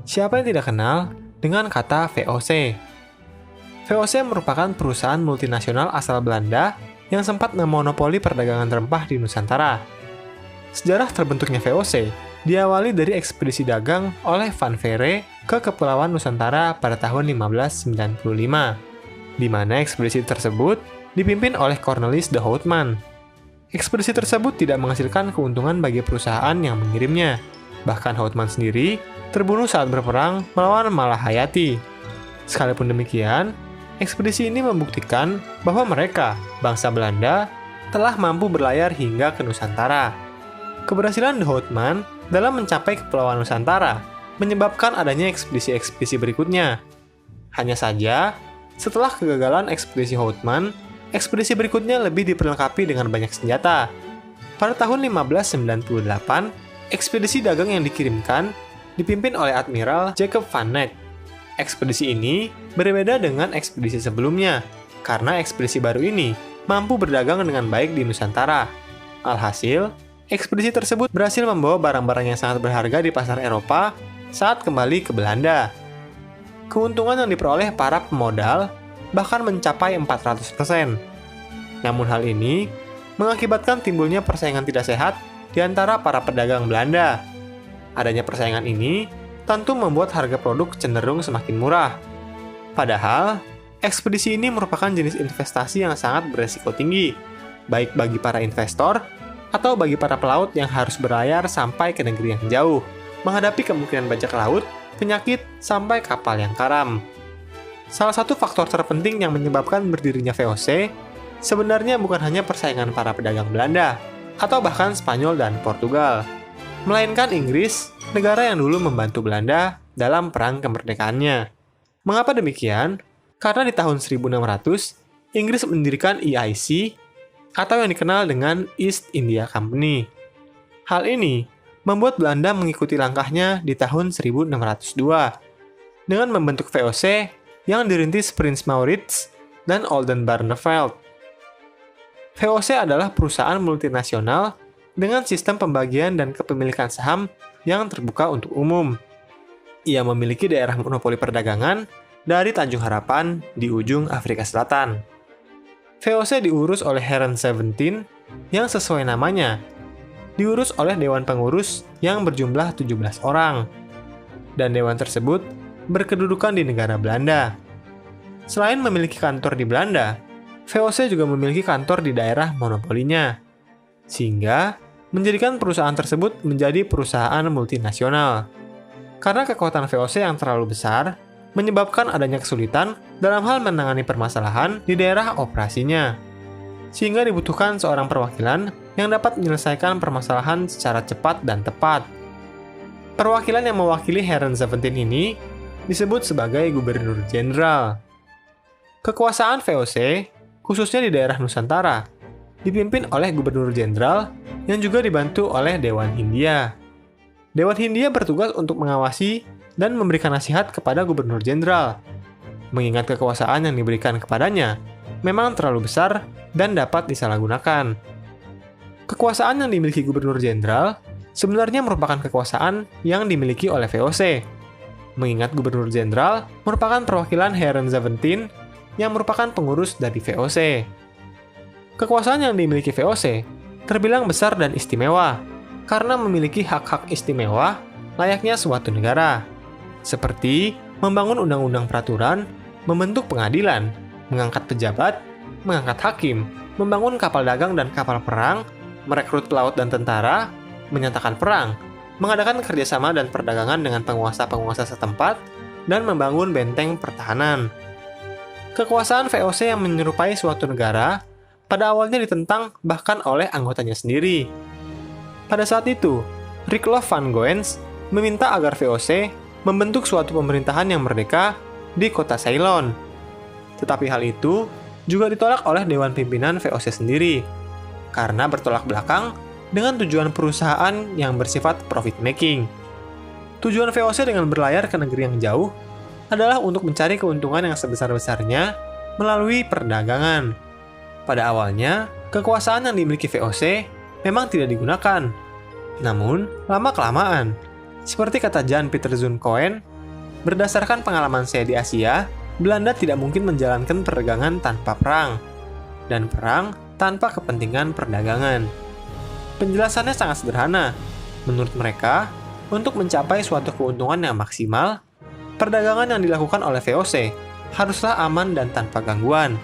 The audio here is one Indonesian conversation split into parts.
Siapa yang tidak kenal dengan kata VOC? VOC merupakan perusahaan multinasional asal Belanda yang sempat memonopoli perdagangan rempah di Nusantara. Sejarah terbentuknya VOC diawali dari ekspedisi dagang oleh Van Vere ke Kepulauan Nusantara pada tahun 1595, di mana ekspedisi tersebut dipimpin oleh Cornelis de Houtman. Ekspedisi tersebut tidak menghasilkan keuntungan bagi perusahaan yang mengirimnya. Bahkan Houtman sendiri terbunuh saat berperang melawan Malahayati. Sekalipun demikian, ekspedisi ini membuktikan bahwa mereka, bangsa Belanda, telah mampu berlayar hingga ke Nusantara. Keberhasilan de Houtman dalam mencapai Kepulauan Nusantara menyebabkan adanya ekspedisi-ekspedisi berikutnya. Hanya saja, setelah kegagalan ekspedisi Houtman, ekspedisi berikutnya lebih diperlengkapi dengan banyak senjata. Pada tahun 1598, ekspedisi dagang yang dikirimkan dipimpin oleh Admiral Jacob van Neck. Ekspedisi ini berbeda dengan ekspedisi sebelumnya, karena ekspedisi baru ini mampu berdagang dengan baik di Nusantara. Alhasil, ekspedisi tersebut berhasil membawa barang-barang yang sangat berharga di pasar Eropa saat kembali ke Belanda. Keuntungan yang diperoleh para pemodal bahkan mencapai 400%. Namun hal ini mengakibatkan timbulnya persaingan tidak sehat di antara para pedagang Belanda. Adanya persaingan ini tentu membuat harga produk cenderung semakin murah. Padahal, ekspedisi ini merupakan jenis investasi yang sangat beresiko tinggi, baik bagi para investor atau bagi para pelaut yang harus berlayar sampai ke negeri yang jauh, menghadapi kemungkinan bajak laut, penyakit, sampai kapal yang karam. Salah satu faktor terpenting yang menyebabkan berdirinya VOC sebenarnya bukan hanya persaingan para pedagang Belanda atau bahkan Spanyol dan Portugal, melainkan Inggris, negara yang dulu membantu Belanda dalam perang kemerdekaannya. Mengapa demikian? Karena di tahun 1600, Inggris mendirikan EIC atau yang dikenal dengan East India Company. Hal ini membuat Belanda mengikuti langkahnya di tahun 1602 dengan membentuk VOC yang dirintis Prince Maurits dan Oldenbarnevelt. VOC adalah perusahaan multinasional dengan sistem pembagian dan kepemilikan saham yang terbuka untuk umum. Ia memiliki daerah monopoli perdagangan dari Tanjung Harapan di ujung Afrika Selatan. VOC diurus oleh Heren 17 yang sesuai namanya, diurus oleh Dewan Pengurus yang berjumlah 17 orang. Dan dewan tersebut berkedudukan di negara Belanda. Selain memiliki kantor di Belanda, VOC juga memiliki kantor di daerah monopolinya, sehingga menjadikan perusahaan tersebut menjadi perusahaan multinasional. Karena kekuatan VOC yang terlalu besar, menyebabkan adanya kesulitan dalam hal menangani permasalahan di daerah operasinya, sehingga dibutuhkan seorang perwakilan yang dapat menyelesaikan permasalahan secara cepat dan tepat. Perwakilan yang mewakili Heren 17 ini disebut sebagai Gubernur Jenderal. Kekuasaan VOC, khususnya di daerah Nusantara, dipimpin oleh Gubernur Jenderal yang juga dibantu oleh Dewan Hindia. Dewan Hindia bertugas untuk mengawasi dan memberikan nasihat kepada Gubernur Jenderal, mengingat kekuasaan yang diberikan kepadanya memang terlalu besar dan dapat disalahgunakan. Kekuasaan yang dimiliki Gubernur Jenderal sebenarnya merupakan kekuasaan yang dimiliki oleh VOC, mengingat Gubernur Jenderal merupakan perwakilan Heren 17 yang merupakan pengurus dari VOC. Kekuasaan yang dimiliki VOC terbilang besar dan istimewa karena memiliki hak-hak istimewa layaknya suatu negara, seperti membangun undang-undang peraturan, membentuk pengadilan, mengangkat pejabat, mengangkat hakim, membangun kapal dagang dan kapal perang, merekrut pelaut dan tentara, menyatakan perang, mengadakan kerjasama dan perdagangan dengan penguasa-penguasa setempat, dan membangun benteng pertahanan. Kekuasaan VOC yang menyerupai suatu negara pada awalnya ditentang bahkan oleh anggotanya sendiri. Pada saat itu, Ricklof van Goens meminta agar VOC membentuk suatu pemerintahan yang merdeka di kota Ceylon. Tetapi hal itu juga ditolak oleh Dewan Pimpinan VOC sendiri, karena bertolak belakang dengan tujuan perusahaan yang bersifat profit-making. Tujuan VOC dengan berlayar ke negeri yang jauh adalah untuk mencari keuntungan yang sebesar-besarnya melalui perdagangan. Pada awalnya, kekuasaan yang dimiliki VOC memang tidak digunakan. Namun, lama-kelamaan, seperti kata Jan Pieter Zoon Cohen, Berdasarkan pengalaman saya di Asia, Belanda tidak mungkin menjalankan perdagangan tanpa perang, dan perang tanpa kepentingan perdagangan. Penjelasannya sangat sederhana. Menurut mereka, untuk mencapai suatu keuntungan yang maksimal, perdagangan yang dilakukan oleh VOC haruslah aman dan tanpa gangguan,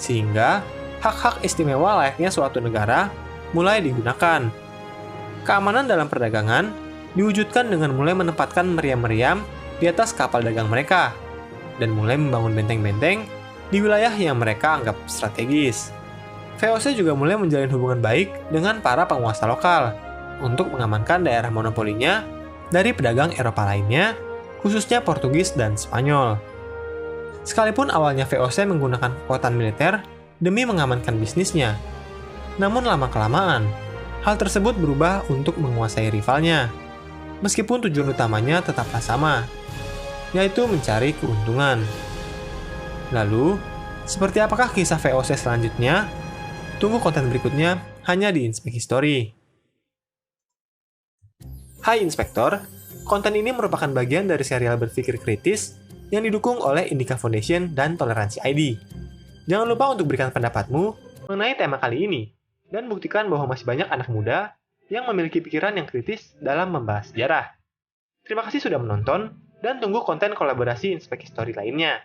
sehingga hak-hak istimewa layaknya suatu negara mulai digunakan. Keamanan dalam perdagangan diwujudkan dengan mulai menempatkan meriam-meriam di atas kapal dagang mereka, dan mulai membangun benteng-benteng di wilayah yang mereka anggap strategis. VOC juga mulai menjalin hubungan baik dengan para penguasa lokal untuk mengamankan daerah monopolinya dari pedagang Eropa lainnya, khususnya Portugis dan Spanyol. Sekalipun awalnya VOC menggunakan kekuatan militer demi mengamankan bisnisnya, namun lama-kelamaan, hal tersebut berubah untuk menguasai rivalnya, meskipun tujuan utamanya tetaplah sama, yaitu mencari keuntungan. Lalu, seperti apakah kisah VOC selanjutnya? Tunggu konten berikutnya hanya di Inspek History. Hai Inspektor, konten ini merupakan bagian dari serial berpikir kritis yang didukung oleh Indika Foundation dan Toleransi ID. Jangan lupa untuk berikan pendapatmu mengenai tema kali ini, dan buktikan bahwa masih banyak anak muda yang memiliki pikiran yang kritis dalam membahas sejarah. Terima kasih sudah menonton, dan tunggu konten kolaborasi Inspek History lainnya.